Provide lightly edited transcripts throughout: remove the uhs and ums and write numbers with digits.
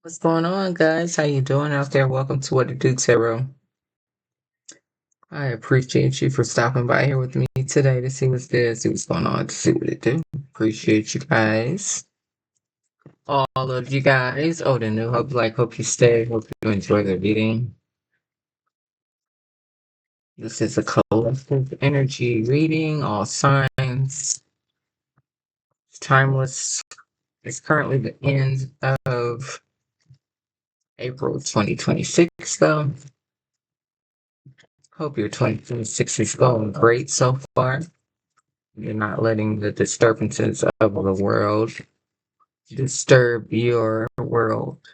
What's going on, guys? How you doing out there? Welcome to What It Do Tarot. I appreciate you for stopping by here with me today to see what's good, see what's going on, to see what it do. Appreciate you guys. All of you guys. Old and new. Hope you stay. Hope you enjoy the reading. This is a collective energy reading, all signs. It's timeless. It's currently the end of April 2026, though. Hope your 2026 is going great so far. You're not letting the disturbances of the world disturb your world.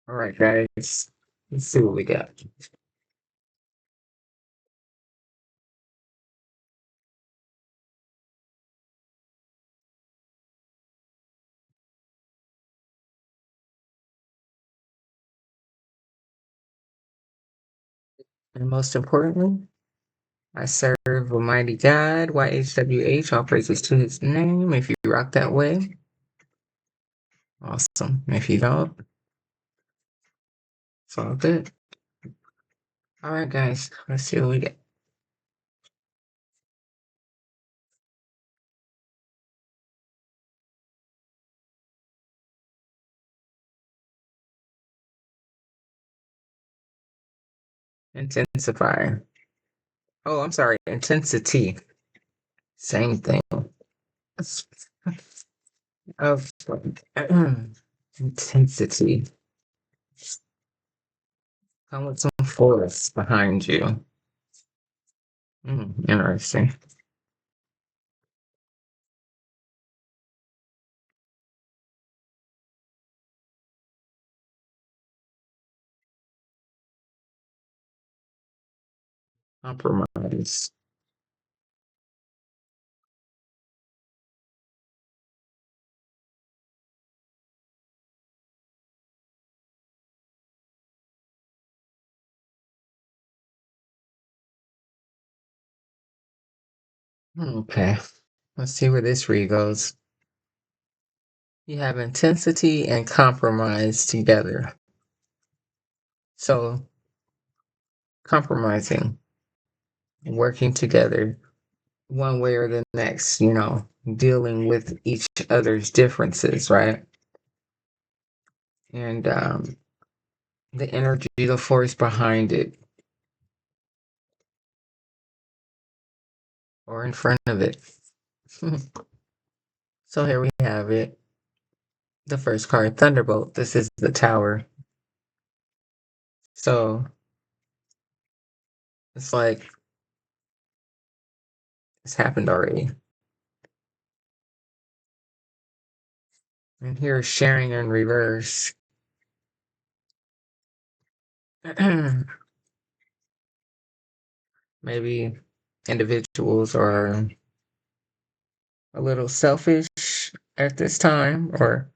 All right, guys. Let's see what we got. And most importantly, I serve a mighty God, YHWH, all praises to his name. If you rock that way, awesome. If you don't, it's all good. All right, guys, let's see what we get. Intensify. Oh, I'm sorry, intensity. Same thing. Oh, intensity. Come with some force behind you. Interesting. Compromise. Okay, let's see where this read goes. You have intensity and compromise together. So, compromising, working together one way or the next, dealing with each other's differences, right? And the energy, the force behind it, or in front of it. So, here we have it. The first card, Thunderbolt. This is the Tower. So, it's like it's happened already. And here's sharing in reverse. Maybe individuals are a little selfish at this time or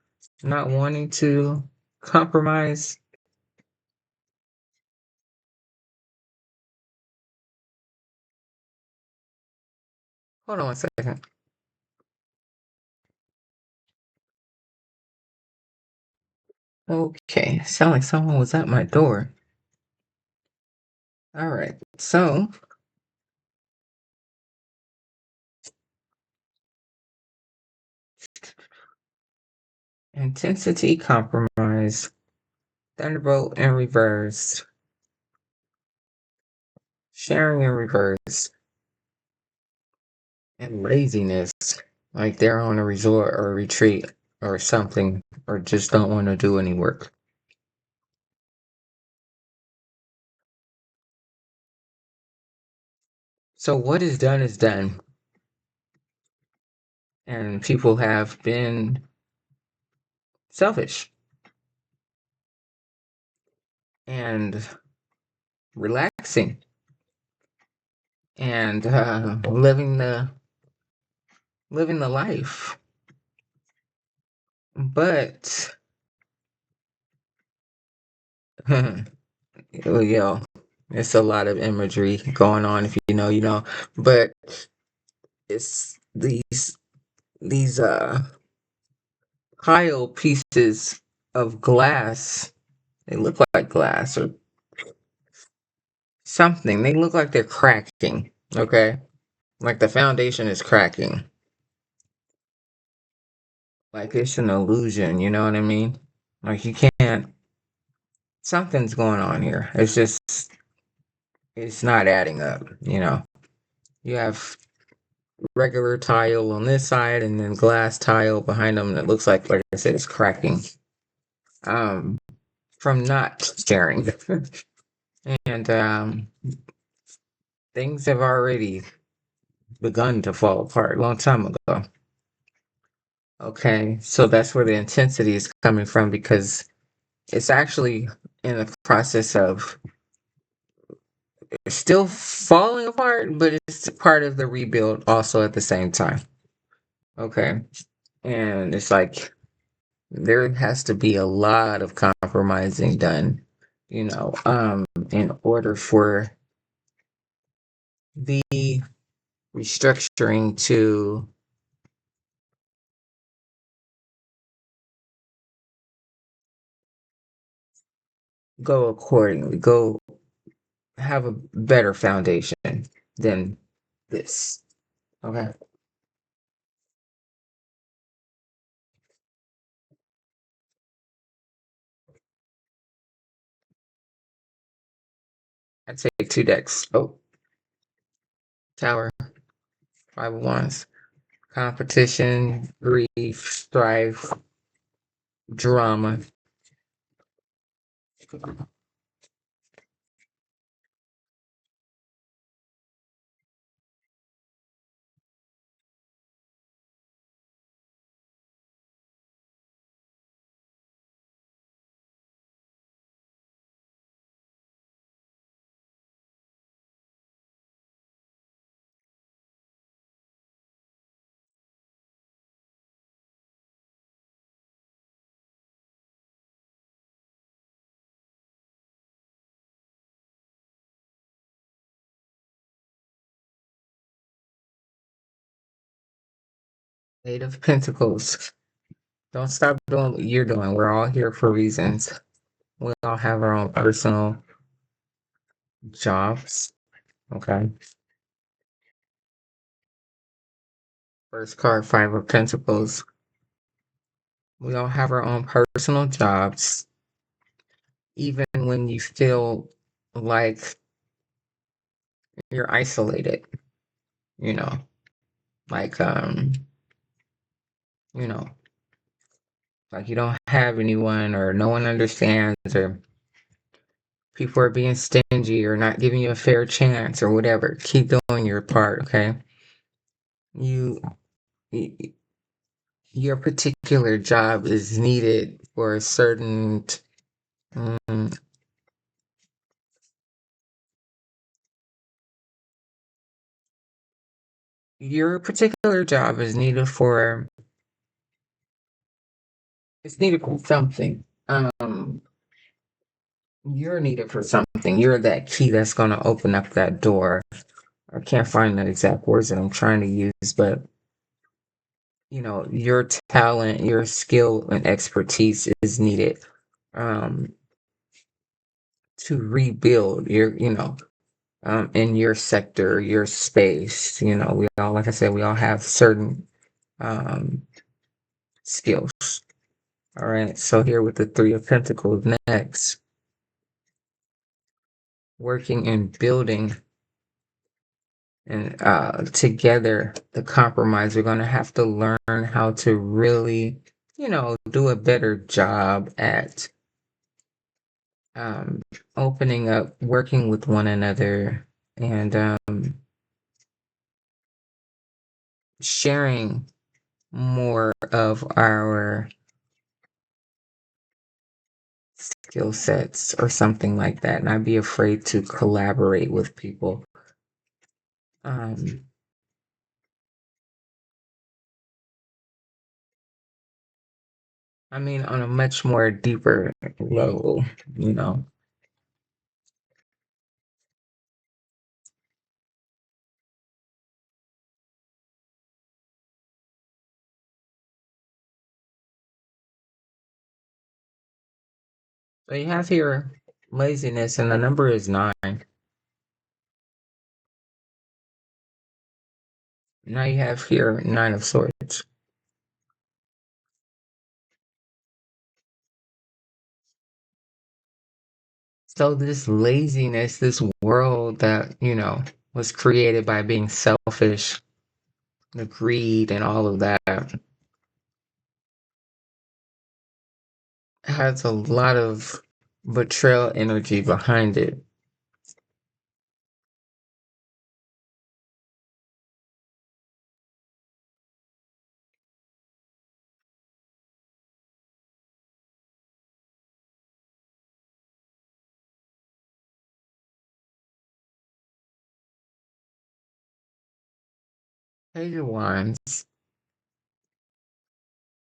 not wanting to compromise. Hold on one second. Okay, sound like someone was at my door. All right, so intensity, compromise, thunderbolt in reverse, sharing in reverse, and laziness, like they're on a resort or a retreat or something, or just don't want to do any work. So what is done is done. And people have been selfish and relaxing and living the life. But yo, it's a lot of imagery going on. If you know, you know. But it's these tile pieces of glass. They look like glass or something. They look like they're cracking. Okay. Like the foundation is cracking. Like it's an illusion, you know what I mean? Like you can't, something's going on here. It's just, it's not adding up, you know? You have regular tile on this side and then glass tile behind them that looks like I said, it's cracking. Um, from not sharing. And things have already begun to fall apart a long time ago. Okay, so that's where the intensity is coming from because it's actually in the process of still falling apart, but it's part of the rebuild also at the same time. Okay, and it's like there has to be a lot of compromising done, you know, in order for the restructuring to go accordingly, go have a better foundation than this. Okay. I take two decks. Oh, Tower, Five of Wands, competition, grief, strife, drama. Eight of Pentacles. Don't stop doing what you're doing. We're all here for reasons. We all have our own personal jobs. Okay. First card, Five of Pentacles. We all have our own personal jobs. Even when you feel like you're isolated, you know, like, you know, like you don't have anyone or no one understands or people are being stingy or not giving you a fair chance or whatever. Keep doing your part, okay? You, your particular job is needed for a certain, mm, your particular job is needed for, it's needed for something. You're needed for something. You're that key that's going to open up that door. I can't find the exact words that I'm trying to use, but you know, your talent, your skill and expertise is needed um to rebuild your, you know, in your sector, your space. You know, we all, like I said, we all have certain um skills. All right. So here with the Three of Pentacles next, working and building and together the compromise, we're going to have to learn how to really, you know, do a better job at um, opening up, working with one another, and sharing more of our skill sets or something like that, not be afraid to collaborate with people. um, I mean, on a much more deeper level, you know. So you have here laziness, and the number is 9. Now you have here 9 of Swords. So this laziness, this world that, was created by being selfish, the greed and all of that, has a lot of betrayal energy behind it. Page of Wands,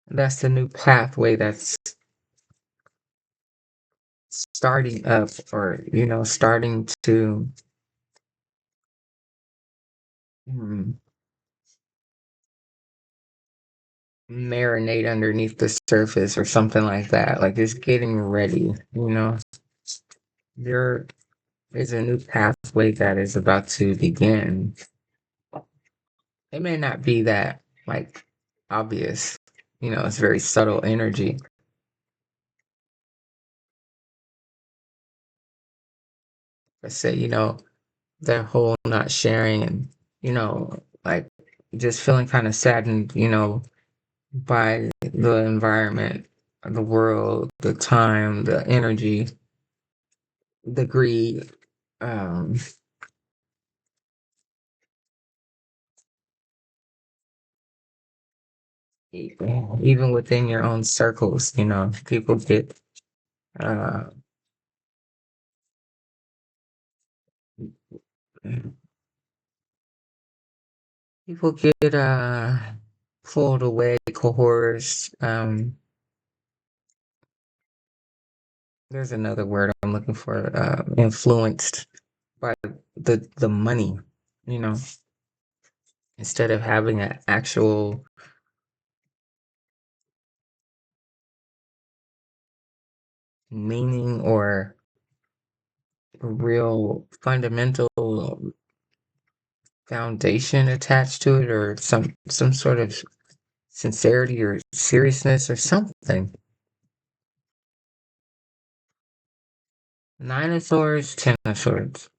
that's the new pathway that's starting up, or, starting to hmm, marinate underneath the surface or something like that. Like it's getting ready, There is a new pathway that is about to begin. It may not be that like obvious, it's very subtle energy. I say, that whole not sharing and, like just feeling kind of saddened, by the environment, the world, the time, the energy, the greed, um, even within your own circles, people get uh, people get pulled away, coerced. There's another word I'm looking for. Influenced by the money, you know, instead of having an actual meaning or a real fundamental foundation attached to it, or some sort of sincerity or seriousness or something. 9 of Swords, 10 of Swords.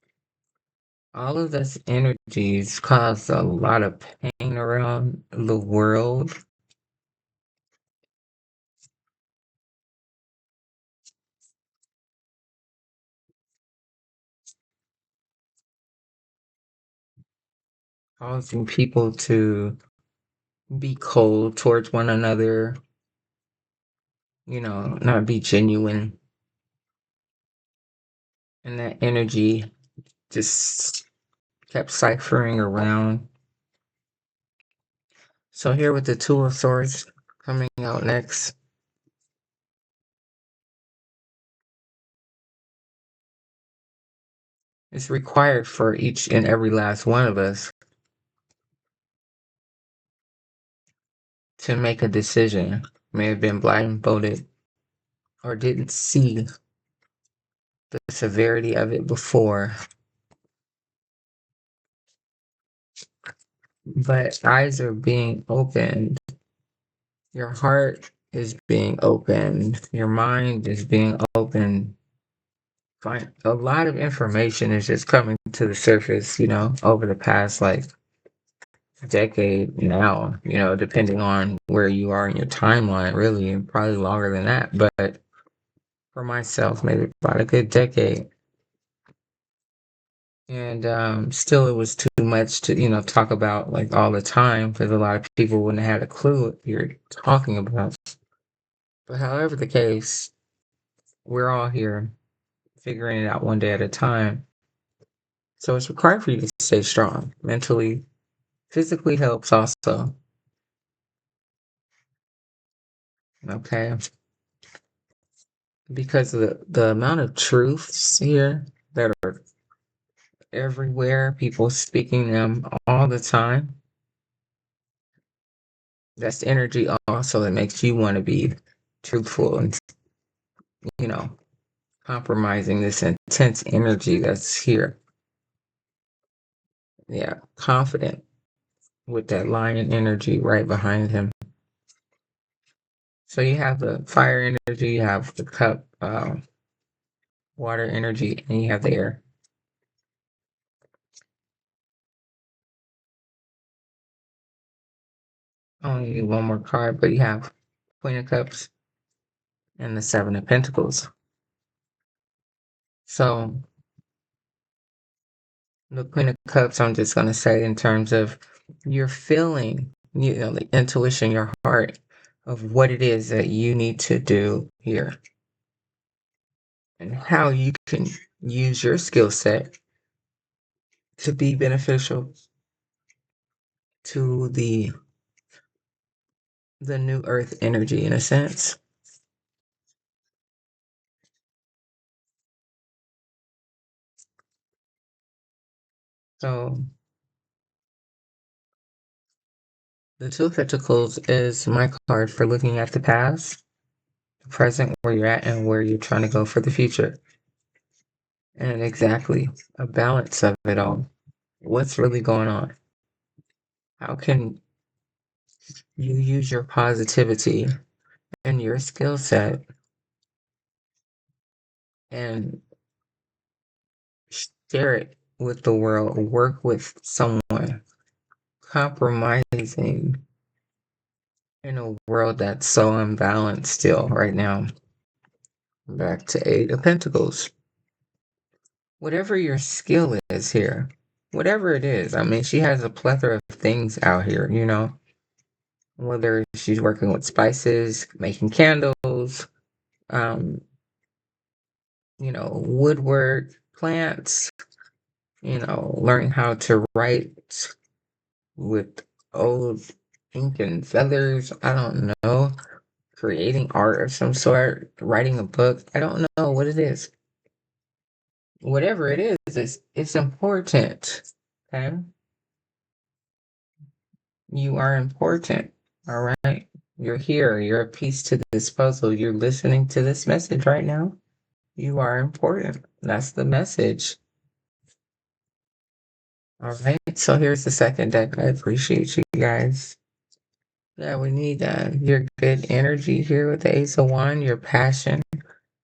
All of those energies cause a lot of pain around the world. Causing people to be cold towards one another, not be genuine. And that energy just kept ciphering around. So here with the 2 of Swords coming out next, it's required for each and every last one of us to make a decision. May have been blindfolded or didn't see the severity of it before, but eyes are being opened. Your heart is being opened. Your mind is being opened. A lot of information is just coming to the surface, over the past like decade now, depending on where you are in your timeline, really, and probably longer than that. But for myself, maybe about a good decade. And still, it was too much to, talk about like all the time because a lot of people wouldn't have had a clue what you're talking about. But however the case, we're all here figuring it out one day at a time. So it's required for you to stay strong mentally, physically helps also. Okay. Because of the amount of truths here that are everywhere, people speaking them all the time. That's the energy also that makes you want to be truthful and, you know, compromising this intense energy that's here. Yeah, confident with that lion energy right behind him. So you have the fire energy, you have the cup, water energy, and you have the air. I only need one more card, but you have Queen of Cups and the Seven of Pentacles. So the Queen of Cups, I'm just going to say in terms of your feeling, the intuition, your heart of what it is that you need to do here and how you can use your skill set to be beneficial to the new earth energy in a sense. So the Two of Pentacles is my card for looking at the past, the present, where you're at, and where you're trying to go for the future. And exactly a balance of it all. What's really going on? How can you use your positivity and your skill set and share it with the world, work with someone, compromising in a world that's so unbalanced still right now? Back to Eight of Pentacles. Whatever your skill is here, whatever it is, I mean, she has a plethora of things out here, whether she's working with spices, making candles, um, woodwork, plants, learning how to write with old ink and feathers. I don't know. Creating art of some sort, writing a book. I don't know what it is. Whatever it is, it's important. Okay? You are important. All right? You're here. You're a piece to this puzzle. You're listening to this message right now. You are important. That's the message. All right. So here's the second deck. I appreciate you guys. Yeah, we need your good energy here with the Ace of Wands, your passion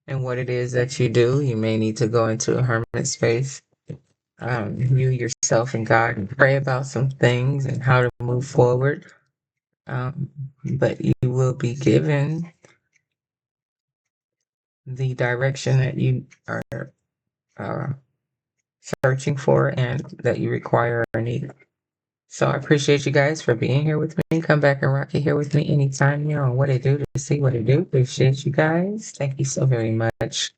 and what it is that you do. You may need to go into a hermit space, you yourself and God, and pray about some things and how to move forward. Um, but you will be given the direction that you are uh, searching for and that you require or need. So I appreciate you guys for being here with me. Come back and rock it here with me anytime you're on What It Do to see what it do. Appreciate you guys. Thank you so very much.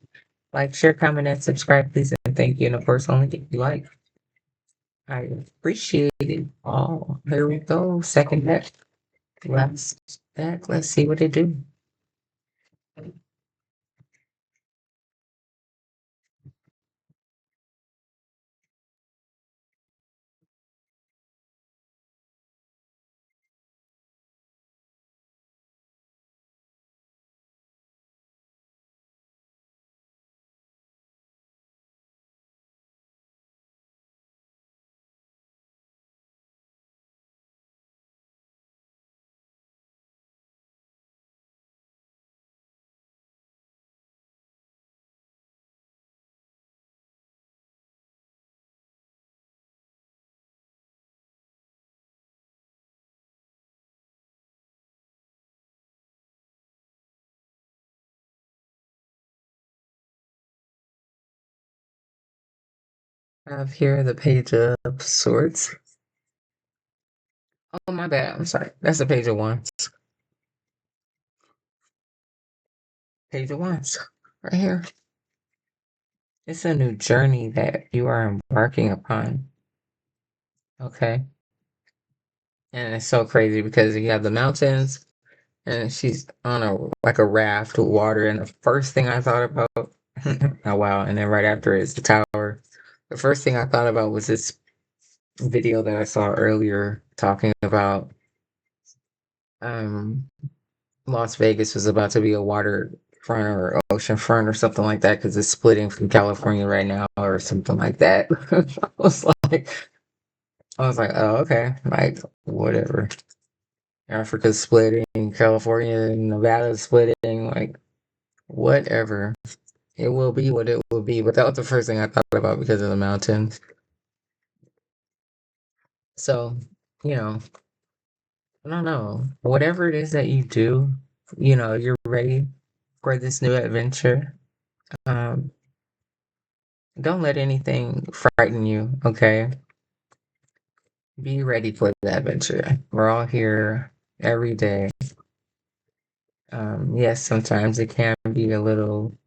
Like, share, comment, and subscribe, please. And thank you. And of course, only if you like. I appreciate it all. Here we go. Second deck. Last deck. Let's see what it do. I have here the Page of Swords. Oh, my bad. I'm sorry. That's the Page of Wands. Page of Wands. Right here. It's a new journey that you are embarking upon. Okay. And it's so crazy because you have the mountains and she's on a raft with water. And the first thing I thought about, oh wow. And then right after is the tower. The first thing I thought about was this video that I saw earlier talking about um Las Vegas was about to be a water front or ocean front or something like that because it's splitting from California right now or something like that. I was like, oh, okay, like whatever. Africa's splitting, California and Nevada's splitting, like whatever. It will be what it will be. But that was the first thing I thought about because of the mountains. So, you know, I don't know. Whatever it is that you do, you're ready for this new adventure. Um, don't let anything frighten you, okay? Be ready for the adventure. We're all here every day. Yes, sometimes it can be a little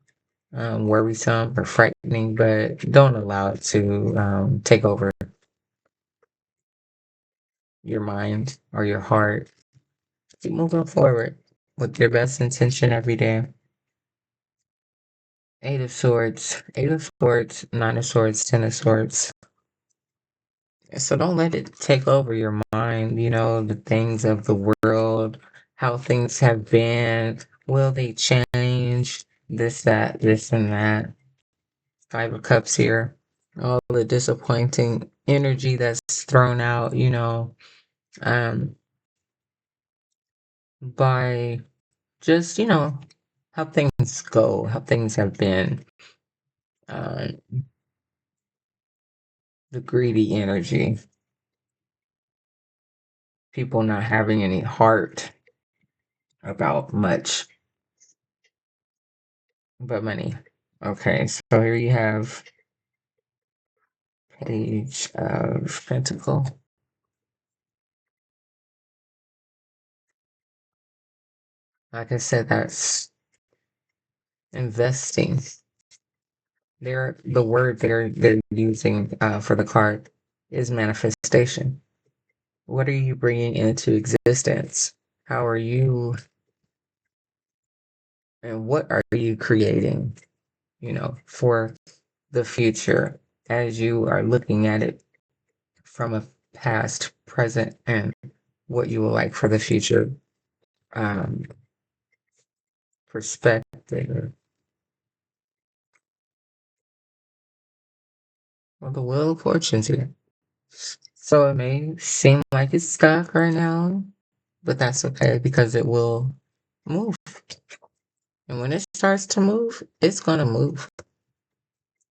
worrisome or frightening, but don't allow it to take over your mind or your heart. Keep moving forward with your best intention every day. Eight of Swords, Nine of Swords, Ten of Swords. So don't let it take over your mind, the things of the world, how things have been. Will they change? This, that, this, and that. Five of Cups here. All the disappointing energy that's thrown out, um, by just, how things go, how things have been. Uh, the greedy energy. People not having any heart about much but money. Okay, so here you have Page of Pentacle. Like I said, that's investing. The word they're using for the card is manifestation. What are you bringing into existence? How are you, and what are you creating, for the future as you are looking at it from a past, present, and what you would like for the future um, perspective. Well, the Wheel of Fortune's here. So it may seem like it's stuck right now, but that's okay because it will move. And when it starts to move, it's going to move.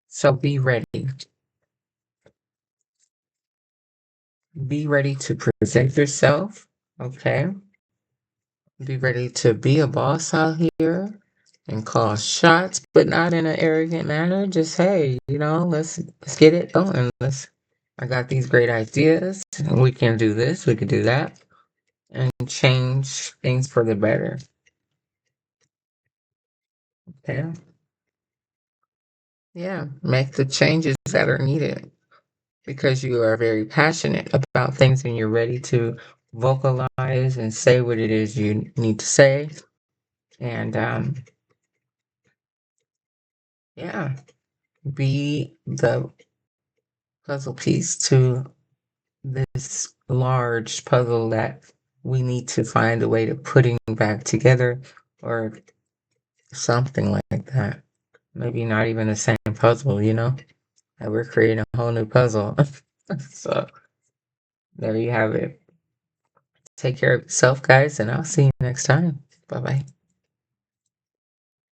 So be ready. Be ready to present yourself, okay? Be ready to be a boss out here and call shots, but not in an arrogant manner. Just hey, let's get it going. I got these great ideas. We can do this, we can do that, and change things for the better. Okay. Yeah, make the changes that are needed because you are very passionate about things and you're ready to vocalize and say what it is you need to say. And yeah, be the puzzle piece to this large puzzle that we need to find a way to putting back together or something like that. Maybe not even the same puzzle, that we're creating a whole new puzzle. So there you have it. Take care of yourself, guys, and I'll see you next time. Bye bye.